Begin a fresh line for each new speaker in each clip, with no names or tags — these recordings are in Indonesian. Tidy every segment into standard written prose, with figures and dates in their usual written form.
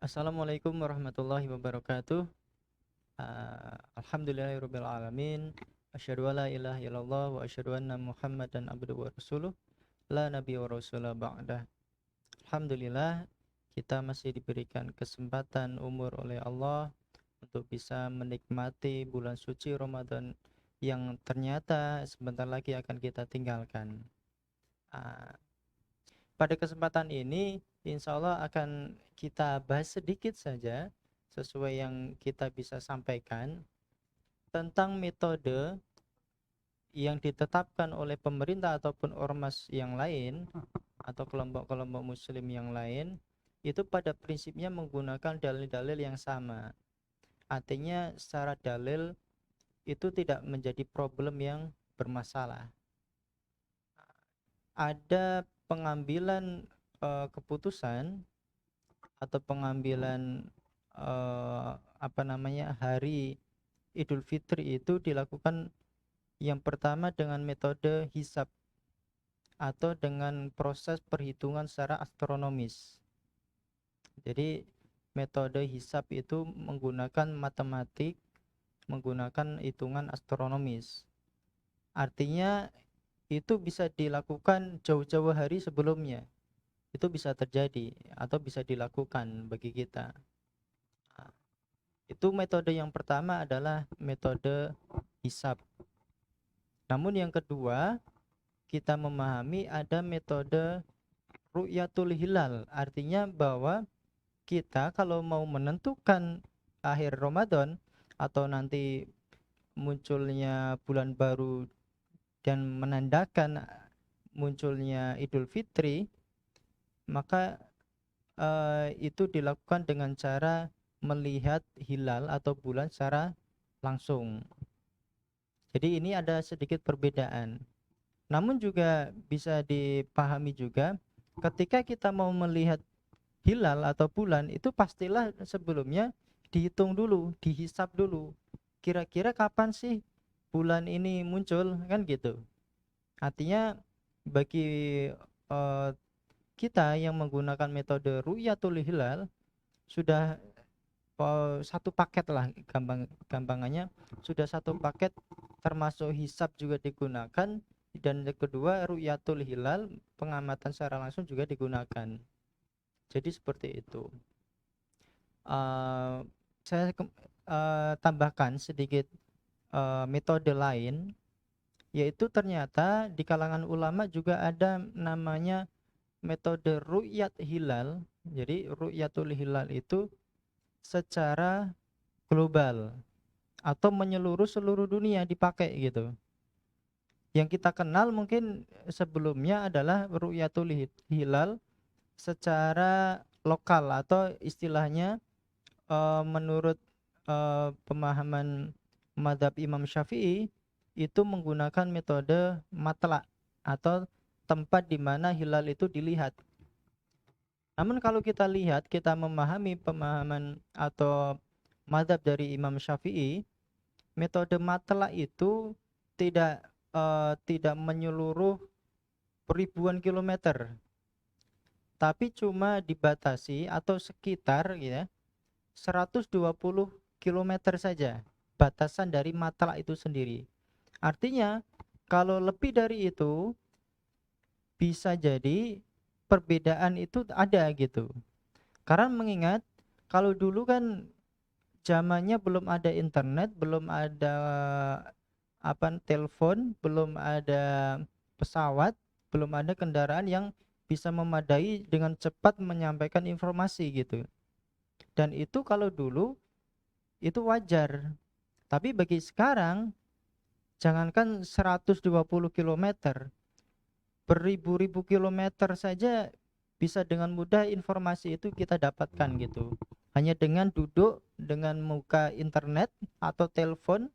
Assalamualaikum warahmatullahi wabarakatuh. Alhamdulillahirabbil alamin. Asyhadu an la ilaha illallah wa asyhadu anna Muhammadan abduhu wa rasuluh. La nabiyya wa rasula ba'dah. Alhamdulillah kita masih diberikan kesempatan umur oleh Allah untuk bisa menikmati bulan suci Ramadan yang ternyata sebentar lagi akan kita tinggalkan. Ah, Pada kesempatan ini, insya Allah akan kita bahas sedikit saja sesuai yang kita bisa sampaikan tentang metode yang ditetapkan oleh pemerintah ataupun ormas yang lain atau kelompok-kelompok muslim yang lain itu pada prinsipnya menggunakan dalil-dalil yang sama. Artinya secara dalil itu tidak menjadi problem yang bermasalah. Ada pengambilan keputusan atau pengambilan hari Idul Fitri itu dilakukan yang pertama dengan metode hisab atau dengan proses perhitungan secara astronomis. Jadi metode hisab itu menggunakan matematik, menggunakan hitungan astronomis. Artinya itu bisa dilakukan jauh-jauh hari sebelumnya. Itu bisa terjadi atau bisa dilakukan bagi kita. Itu metode yang pertama adalah metode hisab. Namun yang kedua, kita memahami ada metode ru'yatul hilal. Artinya bahwa kita kalau mau menentukan akhir Ramadan atau nanti munculnya bulan baru dan menandakan munculnya Idul Fitri, maka itu dilakukan dengan cara melihat hilal atau bulan secara langsung. Jadi ini ada sedikit perbedaan. Namun juga bisa dipahami juga ketika kita mau melihat hilal atau bulan itu pastilah sebelumnya dihitung dulu, dihisap dulu. Kira-kira kapan sih bulan ini muncul kan gitu. Artinya bagi eh, kita yang menggunakan metode ru'yatul hilal sudah satu paket lah gampangannya sudah satu paket termasuk hisab juga digunakan dan yang kedua ru'yatul hilal pengamatan secara langsung juga digunakan. Jadi seperti itu. Uh, saya tambahkan sedikit metode lain yaitu ternyata di kalangan ulama juga ada namanya metode ru'yat hilal. Jadi ru'yatul hilal itu secara global atau menyeluruh seluruh dunia dipakai gitu. Yang kita kenal mungkin sebelumnya adalah ru'yatul hilal secara lokal atau istilahnya menurut pemahaman madhab Imam Syafi'i itu menggunakan metode matla atau tempat di mana hilal itu dilihat. Namun kalau kita lihat, kita memahami pemahaman atau madhab dari Imam Syafi'i, metode matla itu tidak menyeluruh ribuan kilometer, tapi cuma dibatasi atau sekitar ya 120 kilometer saja batasan dari matla itu sendiri. Artinya kalau lebih dari itu bisa jadi perbedaan itu ada gitu. Karena mengingat kalau dulu kan zamannya belum ada internet, belum ada telepon, belum ada pesawat, belum ada kendaraan yang bisa memadai dengan cepat menyampaikan informasi gitu. Dan itu kalau dulu itu wajar. Tapi bagi sekarang jangankan 120 kilometer, beribu-ribu kilometer saja bisa dengan mudah informasi itu kita dapatkan gitu. Hanya dengan duduk dengan muka internet atau telepon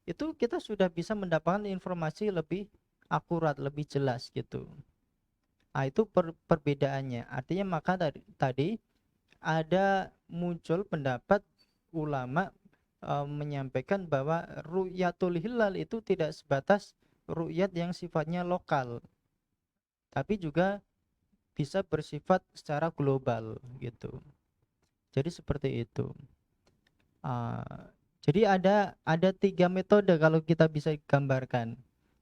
itu kita sudah bisa mendapatkan informasi lebih akurat, lebih jelas gitu. Nah, itu perbedaannya. Artinya maka tadi ada muncul pendapat ulama menyampaikan bahwa ru'yatul hilal itu tidak sebatas ru'yat yang sifatnya lokal, tapi juga bisa bersifat secara global gitu. Jadi seperti itu. Jadi ada 3 metode kalau kita bisa gambarkan.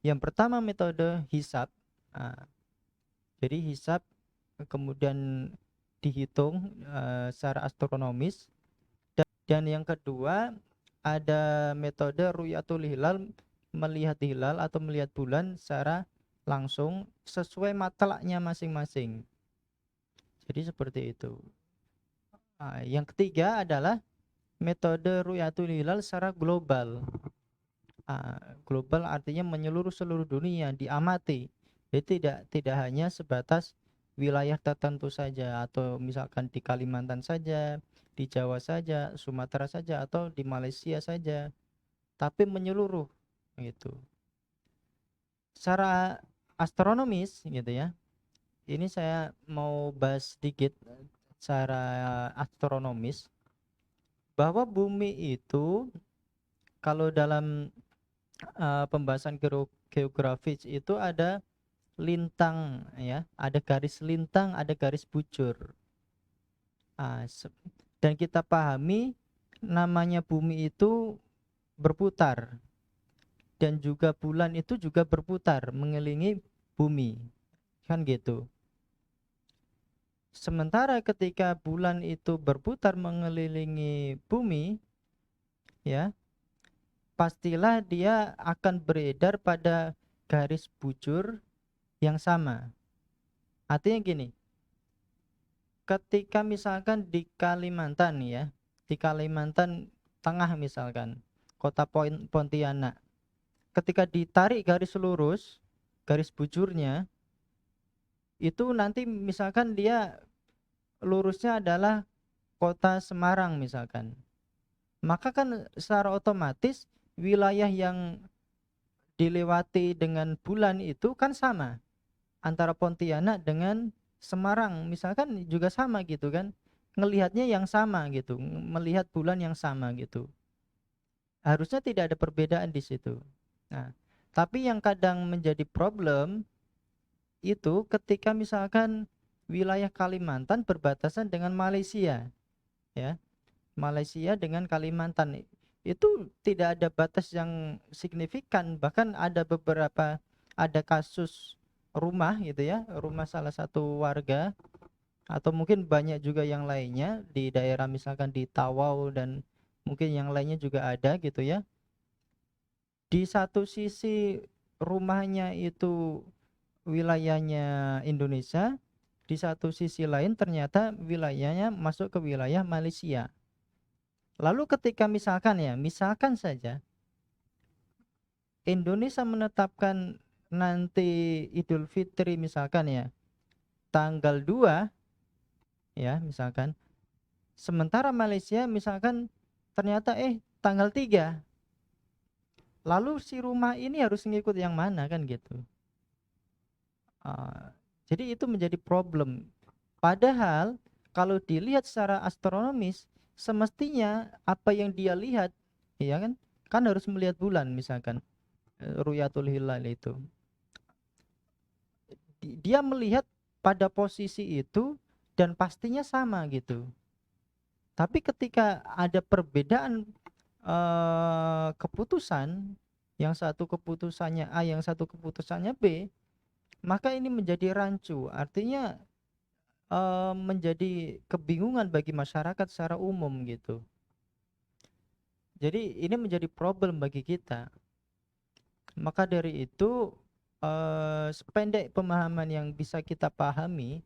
Yang pertama metode hisab. Ah, jadi hisab kemudian dihitung secara astronomis. Dan yang kedua ada metode ru'yatul hilal, melihat hilal atau melihat bulan secara langsung sesuai matlaknya masing-masing. Jadi seperti itu. Yang ketiga adalah metode ru'yatul hilal secara global. Global artinya menyeluruh seluruh dunia, diamati. Jadi tidak hanya sebatas wilayah tertentu saja, atau misalkan di Kalimantan saja, di Jawa saja, Sumatera saja, atau di Malaysia saja, tapi menyeluruh gitu. Secara astronomis gitu ya. Ini saya mau bahas sedikit secara astronomis bahwa bumi itu kalau dalam pembahasan geografis itu ada lintang ya, ada garis lintang, ada garis bujur. Dan kita pahami namanya bumi itu berputar dan juga bulan itu juga berputar mengelilingi bumi, kan gitu. Sementara ketika bulan itu berputar mengelilingi bumi, ya, pastilah dia akan beredar pada garis bujur yang sama. Artinya gini, ketika misalkan di Kalimantan ya, di Kalimantan Tengah misalkan, kota Pontianak, ketika ditarik garis lurus, garis bujurnya, itu nanti misalkan dia lurusnya adalah kota Semarang misalkan. Maka kan secara otomatis wilayah yang dilewati dengan bulan itu kan sama. Antara Pontianak dengan Semarang misalkan juga sama gitu kan. Ngelihatnya yang sama gitu, melihat bulan yang sama gitu. Harusnya tidak ada perbedaan di situ. Nah, tapi yang kadang menjadi problem itu ketika misalkan wilayah Kalimantan berbatasan dengan Malaysia, ya. Malaysia dengan Kalimantan itu tidak ada batas yang signifikan, bahkan ada kasus rumah gitu ya, rumah salah satu warga atau mungkin banyak juga yang lainnya di daerah misalkan di Tawau dan mungkin yang lainnya juga ada gitu ya. Di satu sisi rumahnya itu wilayahnya Indonesia, di satu sisi lain ternyata wilayahnya masuk ke wilayah Malaysia. Lalu ketika misalkan saja Indonesia menetapkan nanti Idul Fitri misalkan ya, tanggal 2 ya misalkan, sementara Malaysia misalkan ternyata tanggal 3. Lalu si rumah ini harus ngikut yang mana kan gitu. Jadi itu menjadi problem. Padahal kalau dilihat secara astronomis, semestinya apa yang dia lihat, ya kan harus melihat bulan misalkan, ru'yatul hilal itu. Dia melihat pada posisi itu dan pastinya sama gitu. Tapi ketika ada perbedaan keputusan, yang satu keputusannya A, yang satu keputusannya B, maka ini menjadi rancu. Artinya menjadi kebingungan bagi masyarakat secara umum gitu. Jadi ini menjadi problem bagi kita. Maka dari itu sependek pemahaman yang bisa kita pahami,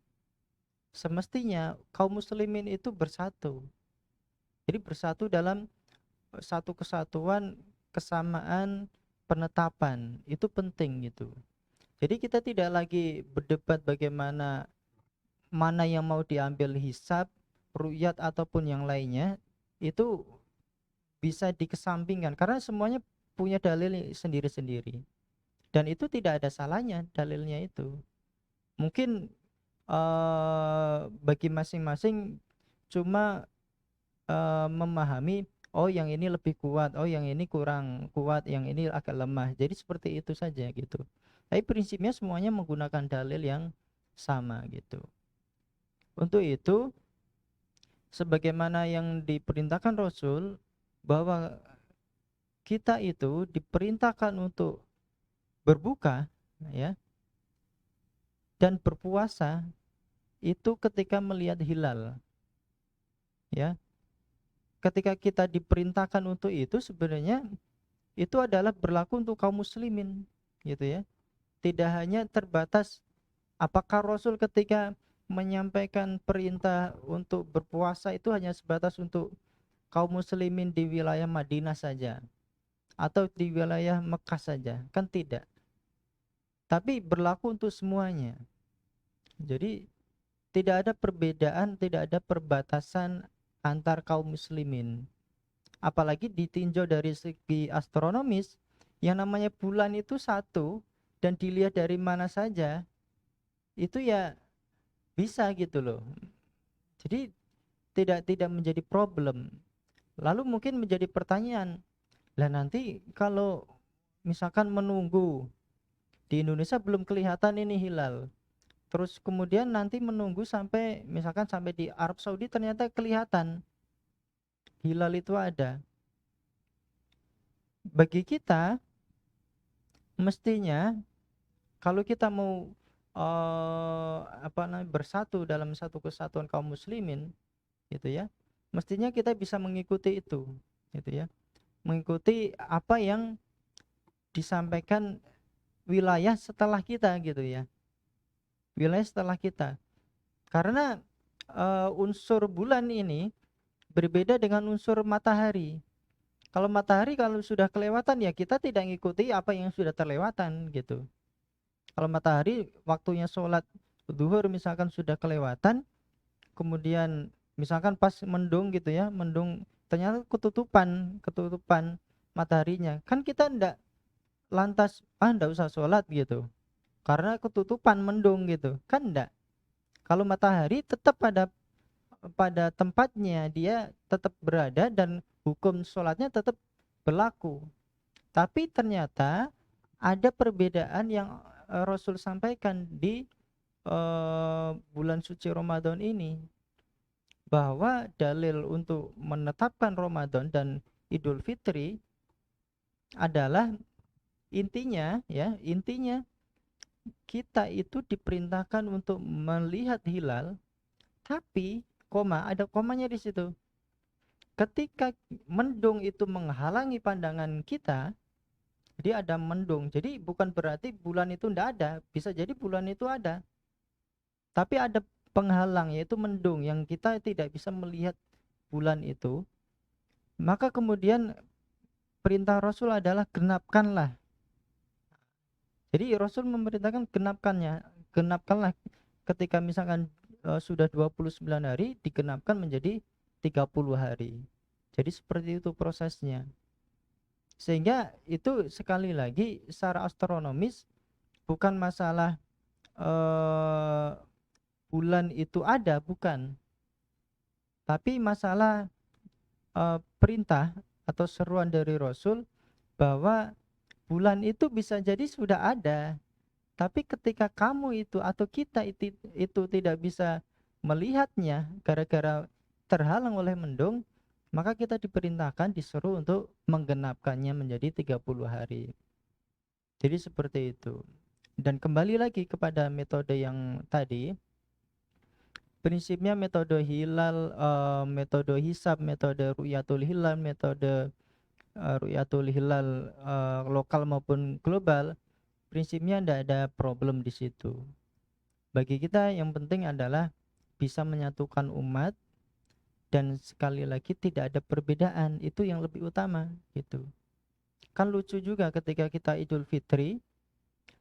semestinya kaum muslimin itu bersatu. Jadi bersatu dalam satu kesatuan, kesamaan penetapan. Itu penting gitu. Jadi kita tidak lagi berdebat bagaimana mana yang mau diambil hisab, ru'yat ataupun yang lainnya, itu bisa dikesampingkan karena semuanya punya dalil sendiri-sendiri. Dan itu tidak ada salahnya dalilnya itu. Mungkin bagi masing-masing cuma memahami, oh yang ini lebih kuat, oh yang ini kurang kuat, yang ini agak lemah. Jadi seperti itu saja gitu. Tapi prinsipnya semuanya menggunakan dalil yang sama gitu. Untuk itu sebagaimana yang diperintahkan Rasul, bahwa kita itu diperintahkan untuk berbuka, ya, dan berpuasa itu ketika melihat hilal, ya. Ketika kita diperintahkan untuk itu, sebenarnya itu adalah berlaku untuk kaum muslimin, gitu ya. Tidak hanya terbatas apakah Rasul ketika menyampaikan perintah untuk berpuasa itu hanya sebatas untuk kaum muslimin di wilayah Madinah saja atau di wilayah Mekah saja, kan tidak. Tapi berlaku untuk semuanya. Jadi tidak ada perbedaan, tidak ada perbatasan antar kaum muslimin. Apalagi ditinjau dari segi astronomis, yang namanya bulan itu satu dan dilihat dari mana saja, itu ya bisa gitu loh. Jadi tidak menjadi problem. Lalu mungkin menjadi pertanyaan, lah nanti kalau misalkan menunggu di Indonesia belum kelihatan ini hilal, terus kemudian nanti menunggu sampai misalkan sampai di Arab Saudi ternyata kelihatan hilal itu ada. Bagi kita mestinya kalau kita mau bersatu dalam satu kesatuan kaum muslimin, gitu ya, mestinya kita bisa mengikuti itu, gitu ya, mengikuti apa yang disampaikan wilayah setelah kita, gitu ya, wilayah setelah kita. Karena unsur bulan ini berbeda dengan unsur matahari. Kalau matahari kalau sudah kelewatan ya kita tidak mengikuti apa yang sudah terlewatan, gitu. Kalau matahari waktunya sholat zuhur misalkan sudah kelewatan, kemudian misalkan pas mendung, gitu ya, mendung ternyata ketutupan mataharinya, kan kita ndak lantas ndak usah sholat gitu karena ketutupan mendung, gitu kan, ndak. Kalau matahari tetap pada tempatnya, dia tetap berada dan hukum sholatnya tetap berlaku. Tapi ternyata ada perbedaan yang Rasul sampaikan di bulan suci Ramadan ini, bahwa dalil untuk menetapkan Ramadan dan Idul Fitri adalah intinya, ya, intinya kita itu diperintahkan untuk melihat hilal, tapi ada komanya di situ. Ketika mendung itu menghalangi pandangan kita, jadi ada mendung. Jadi bukan berarti bulan itu tidak ada, bisa jadi bulan itu ada. Tapi ada penghalang yaitu mendung yang kita tidak bisa melihat bulan itu. Maka kemudian perintah Rasul adalah genapkanlah. Jadi Rasul memerintahkan genapkanlah ketika misalkan sudah 29 hari digenapkan menjadi 30 hari. Jadi seperti itu prosesnya. Sehingga itu sekali lagi secara astronomis bukan masalah eh, bulan itu ada, bukan. Tapi masalah perintah atau seruan dari Rasul bahwa bulan itu bisa jadi sudah ada, tapi ketika kamu itu atau kita itu tidak bisa melihatnya gara-gara terhalang oleh mendung, maka kita diperintahkan, disuruh untuk menggenapkannya menjadi 30 hari. Jadi seperti itu. Dan kembali lagi kepada metode yang tadi, prinsipnya metode hilal, metode hisab, metode ru'yatul hilal, metode ru'yatul hilal lokal maupun global, prinsipnya tidak ada problem di situ. Bagi kita yang penting adalah bisa menyatukan umat dan sekali lagi tidak ada perbedaan, itu yang lebih utama, gitu. Kan lucu juga ketika kita Idul Fitri,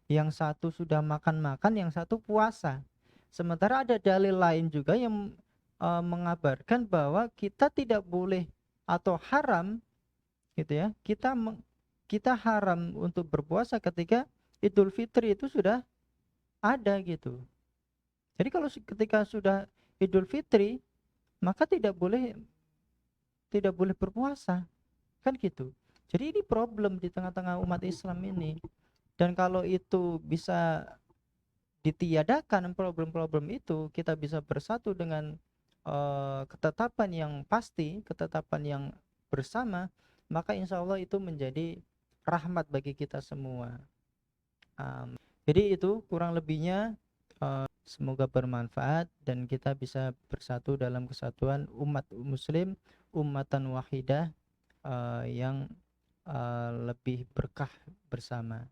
yang satu sudah makan-makan, yang satu puasa. Sementara ada dalil lain juga yang mengabarkan bahwa kita tidak boleh atau haram, gitu ya, kita haram untuk berpuasa ketika Idul Fitri itu sudah ada, gitu. Jadi kalau ketika sudah Idul Fitri, maka tidak boleh berpuasa, kan gitu. Jadi ini problem di tengah-tengah umat Islam ini. Dan kalau itu bisa ditiadakan problem-problem itu, kita bisa bersatu dengan ketetapan yang pasti, ketetapan yang bersama, maka insya Allah itu menjadi rahmat bagi kita semua. Jadi itu kurang lebihnya. Semoga bermanfaat dan kita bisa bersatu dalam kesatuan umat muslim, ummatan wahidah, yang lebih berkah bersama.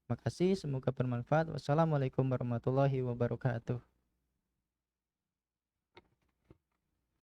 Terima kasih, semoga bermanfaat. Wassalamualaikum warahmatullahi wabarakatuh.